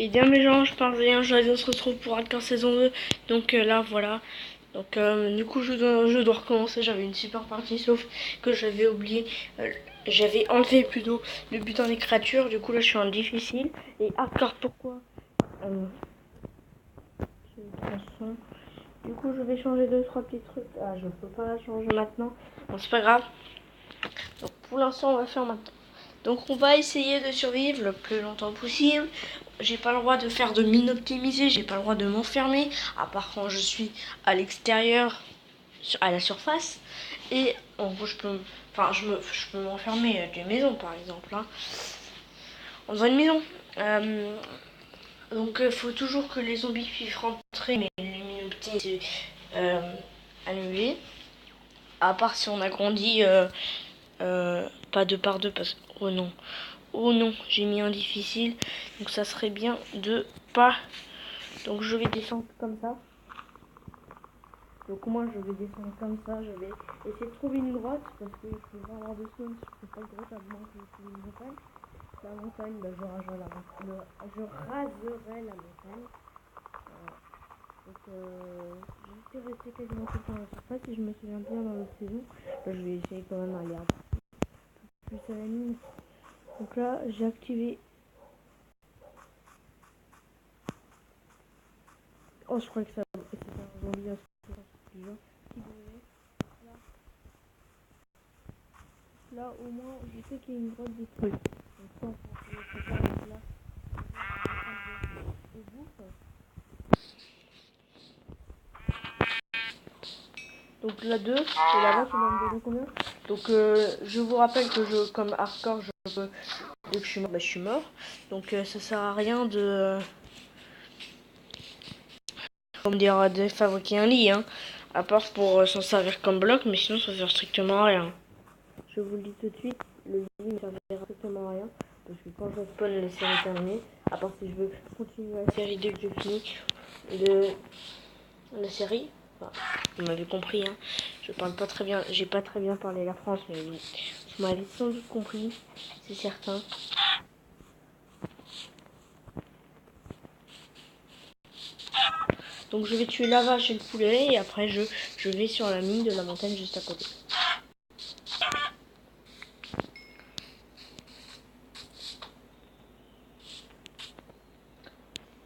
Et bien mes gens, je parviens, on se retrouve pour Hardcore saison 2. Donc là voilà. Donc du coup je dois recommencer, j'avais une super partie sauf que j'avais oublié, j'avais enlevé plutôt le butin des créatures. Du coup là je suis en difficile. Et Hardcore pourquoi Du coup je vais changer 2-3 petits trucs. Ah je peux pas changer maintenant. Bon c'est pas grave. Donc pour l'instant on va faire maintenant. Donc on va essayer de survivre le plus longtemps possible. J'ai pas le droit de faire de mine optimisée, j'ai pas le droit de m'enfermer, à part quand je suis à l'extérieur, à la surface. Et en gros je peux m'enfermer à des maisons par exemple. Hein. On dans une maison. Donc il faut toujours que les zombies puissent rentrer, mais les mines optimisées annulées. À part si on agrandit pas deux par deux parce que oh non. Oh non, j'ai mis un difficile. Donc ça serait bien de pas. Donc je vais descendre comme ça. Donc moi je vais descendre comme ça. Je vais essayer de trouver une grotte. Parce que je peux pas avoir de spawn si je fais pas de grotte à moins que je trouve une montagne. La montagne, bah, je raserai la montagne. Donc j'étais resté quasiment tout le temps à la surface. Si je me souviens bien dans l'autre saison. Là, je vais essayer quand même d'aller un peu plus à la mine. Donc là j'ai activé. Oh je crois que ça c'était un zombie qui brûlait. Là au moins je sais qu'il y a une grotte détruite. Donc ça on peut là. Au bout. Donc là 2 et là-bas ça va me donner combien? Donc je vous rappelle que comme hardcore je peux. Dès que je suis mort, bah, je suis mort. Donc ça sert à rien de. Comment dire, de fabriquer un lit, hein. À part pour s'en servir comme bloc, mais sinon ça sert strictement à rien. Je vous le dis tout de suite, le lit ne servira strictement à rien. Parce que quand je spawn la série terminée, à part si je veux continuer la série dès que je finis de la série, enfin, vous m'avez compris, hein. Je parle pas très bien, j'ai pas très bien parlé la France, mais vous m'avez sans doute compris, c'est certain. Donc je vais tuer la vache et le poulet et après je vais sur la mine de la montagne juste à côté.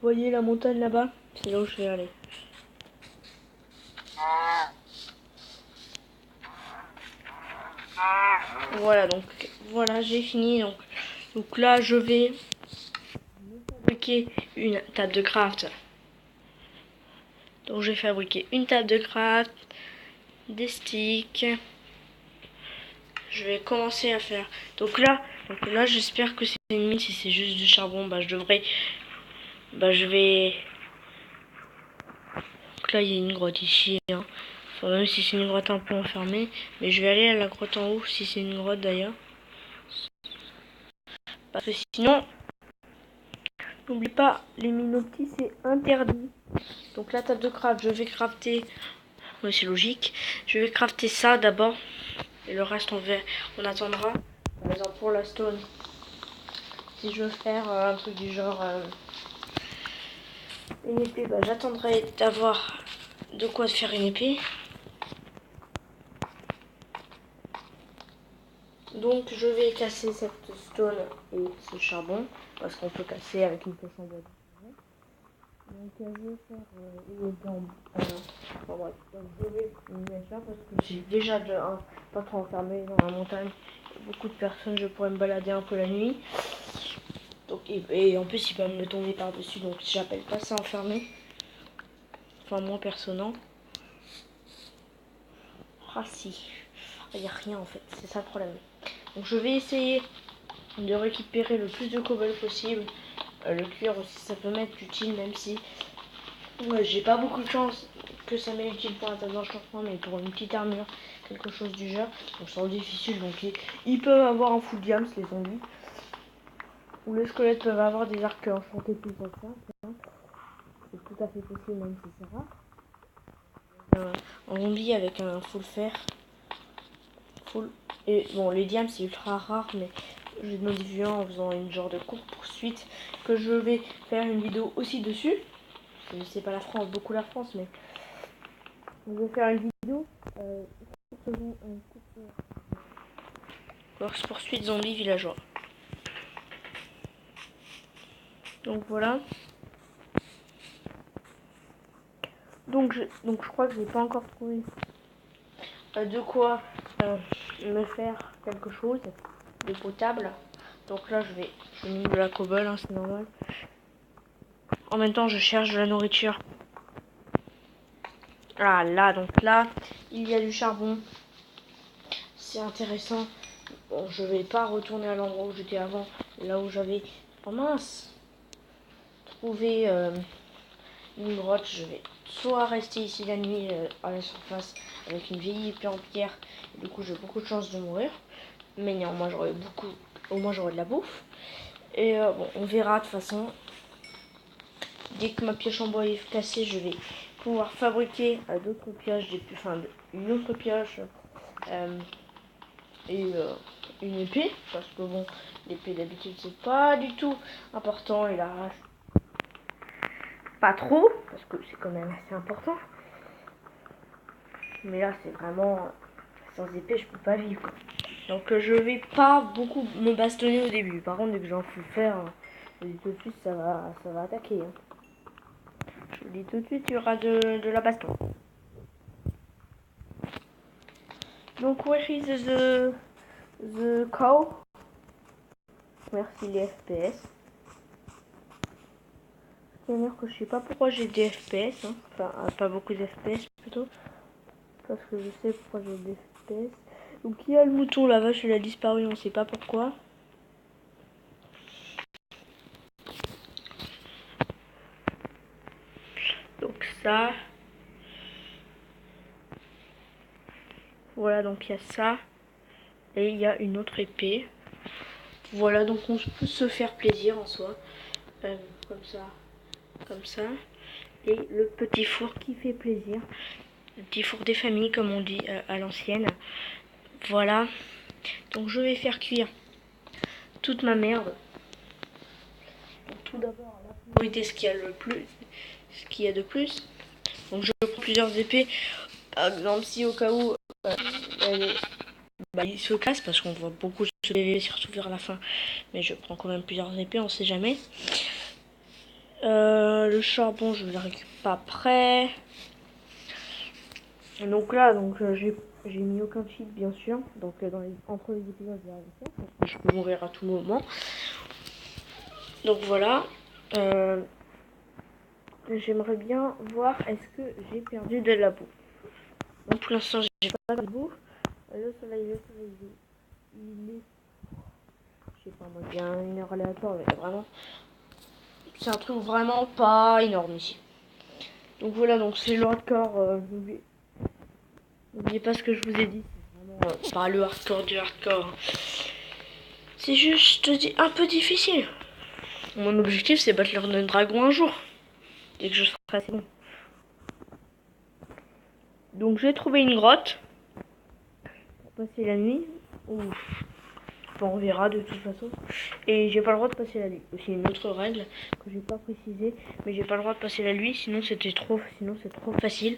Voyez la montagne là-bas? C'est là où je vais aller. Voilà, donc voilà, j'ai fini. Donc là, je vais fabriquer une table de craft. Donc je vais fabriquer une table de craft, des sticks. Je vais commencer à faire. Donc là j'espère que c'est une mine. Si c'est juste du charbon, bah je vais. Donc là, il y a une grotte ici. Hein. Enfin, même si c'est une grotte un peu enfermée. Mais je vais aller à la grotte en haut, si c'est une grotte d'ailleurs. Parce que sinon, n'oublie pas, les minotis c'est interdit. Donc la table de craft, je vais crafter. Oui, c'est logique. Je vais crafter ça d'abord. Et le reste, on attendra. Par exemple, pour la stone, si je veux faire un truc du genre une épée, bah, j'attendrai d'avoir de quoi faire une épée. Donc je vais casser cette stone et ce charbon parce qu'on peut casser avec une potion bois. Donc je vais faire une bombe. Enfin bref, donc je vais me mettre là parce que j'ai déjà pas trop enfermé dans la montagne. Beaucoup de personnes, je pourrais me balader un peu la nuit. Donc, et en plus ils peuvent me tomber par dessus, donc j'appelle pas ça enfermé. Enfin moins personnant. Ah si, il n'y a rien en fait, c'est ça le problème. Donc je vais essayer de récupérer le plus de cobble possible. Le cuir aussi ça peut m'être utile même si j'ai pas beaucoup de chance que ça m'est utile pour la table d'enchantement, mais pour une petite armure, quelque chose du genre. Donc c'est difficile, donc ils peuvent avoir un full diams les zombies. Ou les squelettes peuvent avoir des arcs enchantés plus anciens. C'est tout à fait possible même si c'est rare. Un zombie avec un full fer. Full. Et bon les diams c'est ultra rare mais j'ai demandé vieux en faisant une genre de course poursuite que je vais faire une vidéo aussi dessus. Je sais pas la France, beaucoup la France, mais je vais faire une vidéo course poursuite zombie villageois. Donc voilà. Donc je crois que j'ai pas encore trouvé de quoi me faire quelque chose de potable. Donc là je mets de la cobble, hein, c'est normal. En même temps je cherche de la nourriture. Ah là, donc là il y a du charbon. C'est intéressant. Bon, je vais pas retourner à l'endroit où j'étais avant, là où j'avais, oh mince, trouvé une grotte. Je vais soit rester ici la nuit à la surface avec une vieille épée en pierre, et du coup j'ai beaucoup de chances de mourir, mais néanmoins au moins j'aurai de la bouffe. Et bon, on verra de toute façon. Dès que ma pioche en bois est cassée, je vais pouvoir fabriquer d'autres pioches, une autre pioche et une épée, parce que bon, l'épée d'habitude c'est pas du tout important et la rage pas trop, parce que c'est quand même assez important. Mais là c'est vraiment sans épée je peux pas vivre quoi. Donc je vais pas beaucoup me bastonner au début. Par contre dès que j'en fais faire, je vous dis tout de suite ça va attaquer. Hein. Je vous dis tout de suite il y aura de la baston. Donc where is the cow? Merci les FPS. C'est-à-dire que je sais pas pourquoi j'ai des FPS, hein. Enfin pas beaucoup de FPS plutôt. Parce que je sais pourquoi j'ai des FPS. Donc il y a le mouton, la vache elle a disparu, on sait pas pourquoi. Donc ça. Voilà, donc il y a ça. Et il y a une autre épée. Voilà, donc on peut se faire plaisir en soi. Comme ça. Comme ça. Et le petit four qui fait plaisir. Le petit four des familles, comme on dit à l'ancienne. Voilà. Donc je vais faire cuire toute ma merde. Donc tout d'abord, la priorité, ce qu'il y a de plus. Donc je prends plusieurs épées. Par exemple, si au cas où il se casse, parce qu'on voit beaucoup se PV, surtout vers la fin. Mais je prends quand même plusieurs épées, on sait jamais. Le charbon, je le récupère après. Donc là, j'ai mis aucun cheat bien sûr. Donc entre les épisodes, je vais rien faire parce que je peux mourir à tout moment. Donc voilà. J'aimerais bien voir est-ce que j'ai perdu de la boue. Donc pour l'instant, j'ai pas de boue. Le soleil, il est, je sais pas moi, bien une heure aléatoire, mais vraiment, c'est un truc vraiment pas énorme ici. Donc voilà, donc c'est le hardcore. N'oubliez pas ce que je vous ai dit. C'est vraiment pas le hardcore du hardcore. C'est juste un peu difficile. Mon objectif, c'est battre le dragon un jour. Dès que je serai assez bon. Donc j'ai trouvé une grotte pour passer la nuit. Ouf. Bon, on verra de toute façon. Et j'ai pas le droit de passer la nuit. C'est une autre règle que j'ai pas précisé. Mais j'ai pas le droit de passer la nuit, sinon c'est trop facile.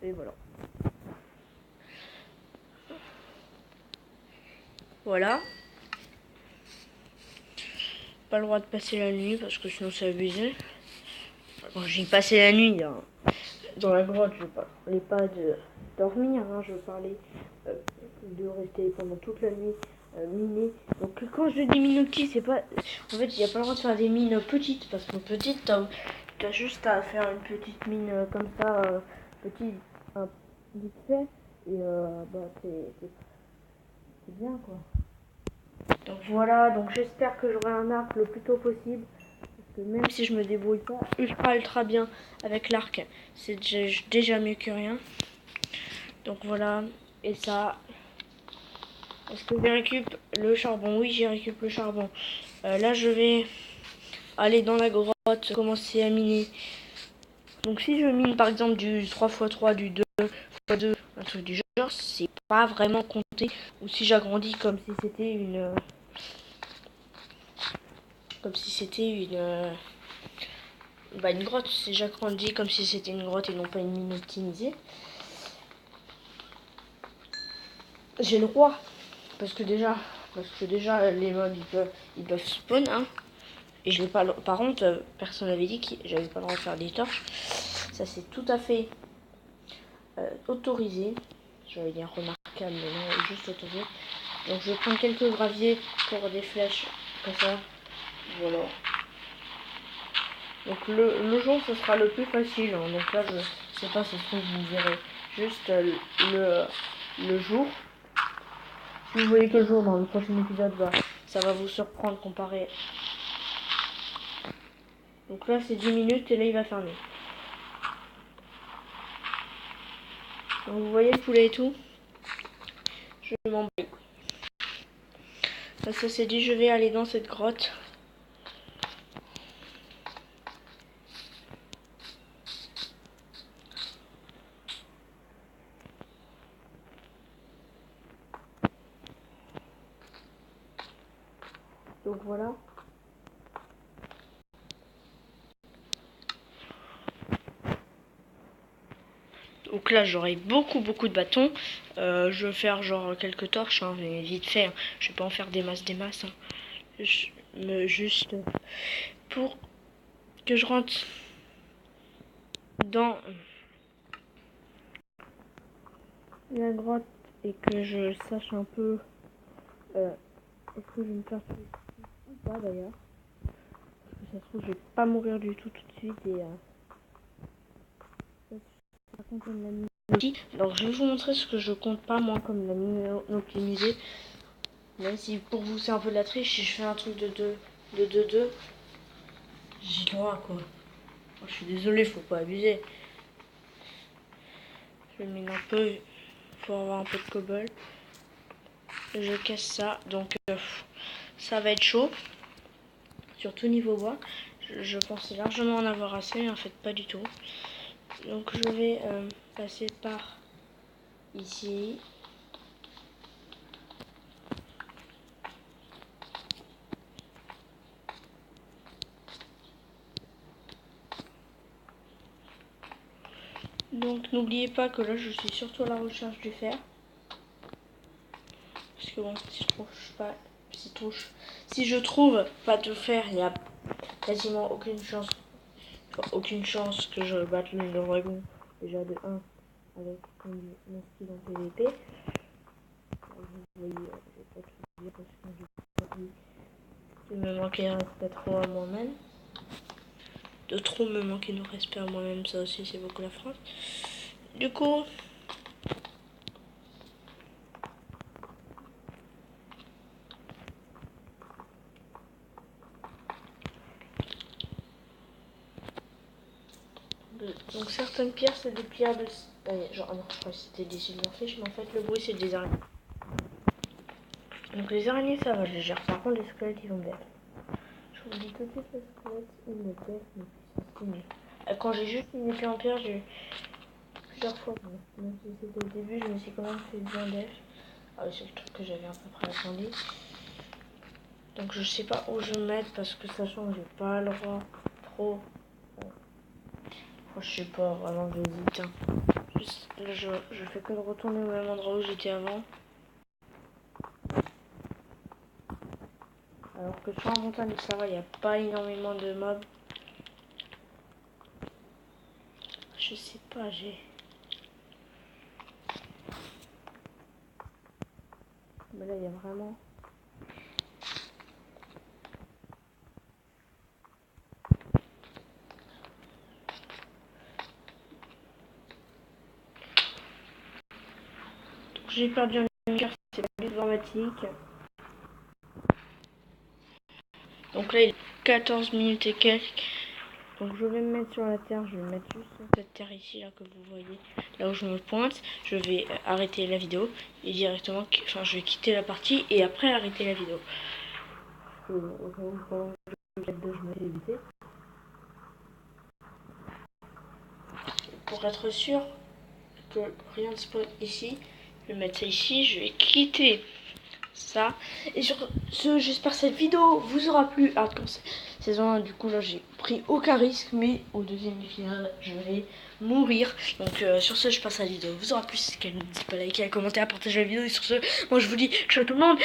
Et voilà. Voilà. Pas le droit de passer la nuit parce que sinon c'est abusé. Quand j'ai passé la nuit hein, dans la grotte, je parlais pas de dormir, hein, je parlais de rester pendant toute la nuit miner. Donc quand je dis mine petit, c'est pas. En fait, il n'y a pas le droit de faire des mines petites parce que petite, t'as juste à faire une petite mine comme ça, petite, vite fait, et c'est bien quoi. Donc voilà, donc j'espère que j'aurai un arc le plus tôt possible. Parce que même si je me débrouille pas ultra bien avec l'arc, c'est déjà mieux que rien. Donc voilà, et ça. Est-ce que j'ai récup le charbon? Oui, j'ai récup le charbon. Là, je vais aller dans la grotte, commencer à miner. Donc si je mine par exemple du 3x3, du 2x2, un truc du genre, c'est pas vraiment compté. Ou si j'agrandis comme si c'était comme si c'était une grotte. C'est j'agrandis comme si c'était une grotte et non pas une mine optimisée. J'ai le droit, parce que déjà les mobs ils peuvent spawn, hein. Et je l'ai pas. Par contre, personne n'avait dit que j'avais pas le droit de faire des torches. Ça c'est tout à fait autorisé. J'allais dire remarquable, mais non, juste autorisé. Donc je vais prendre quelques graviers pour des flèches comme ça. Voilà. Donc le jour ce sera le plus facile, hein. Donc là je sais pas si vous verrez juste le jour. Si vous voyez que le jour dans le prochain épisode, ça va vous surprendre comparé. Donc là c'est 10 minutes et là il va fermer. Donc vous voyez le poulet et tout. Je m'en bats. Ça c'est dit, je vais aller dans cette grotte. Donc voilà. Donc là j'aurai beaucoup de bâtons. Je vais faire genre quelques torches, hein, mais vite fait. Hein. Je vais pas en faire des masses. Hein. Juste pour que je rentre dans la grotte et que je sache un peu est-ce que je vais me faire tuer ou pas d'ailleurs. Parce que ça se trouve je vais pas mourir du tout de suite et par contre la mine. Alors je vais vous montrer ce que je compte pas moi comme la mine optimisée. Même si pour vous c'est un peu de la triche, si je fais un truc de 2, j'ai le droit quoi. Je suis désolé, faut pas abuser. Je mine un peu, faut avoir un peu de cobble. Je casse ça, donc ça va être chaud. Surtout niveau bois. Je pensais largement en avoir assez, mais en fait pas du tout. Donc je vais passer par ici. Donc n'oubliez pas que là je suis surtout à la recherche du fer. Parce que bon, si je trouve pas de fer, il n'y a quasiment aucune chance que je batte le dragon. Déjà de 1 avec mon skill en PVP. Vous voyez, je vais pas tout dire parce que j'ai pas dit. Il me manquait un respect trop à moi-même. De trop me manquer de respect à moi-même, ça aussi c'est beaucoup la France. Du coup, donc certaines pierres c'est des pierres de... genre non, je crois que c'était des silverfish, mais en fait le bruit c'est des araignées. Donc les araignées ça va, je les gère. Par contre les squelettes ils vont me def. Je vous dis tout de suite, les squelettes ils me def, mais c'est mieux. Quand j'ai juste une épée en pierre, j'ai plusieurs fois, bon, même si c'était au début, je me suis quand même fait bien def. Ah oui, c'est le truc que j'avais à peu près attendu. Donc je sais pas où je vais mettre parce que sachant que j'ai pas le droit trop. Je sais pas, vraiment j'hésite. Hein. Juste, là je fais que de retourner au même endroit où j'étais avant. Alors que sur la montagne ça va, il n'y a pas énormément de mobs. Je sais pas, mais là il y a vraiment. J'ai perdu un cœur, c'est pas du dramatique. Donc là il est 14 minutes et quelques. Donc je vais me mettre sur la terre, je vais me mettre juste sur cette terre ici là que vous voyez, là où je me pointe. Je vais arrêter la vidéo et directement, enfin je vais quitter la partie et après arrêter la vidéo. Pour être sûr que rien ne spawn ici, je vais mettre ça ici, je vais quitter ça. Et sur ce, j'espère que cette vidéo vous aura plu. Pour saison 1, du coup là j'ai pris aucun risque, mais au deuxième finale je vais mourir. Donc sur ce, je passe à la vidéo vous aura plu. Si qu'elle n'hésite pas à liker, à commenter, à partager la vidéo. Et sur ce, moi je vous dis ciao tout le monde.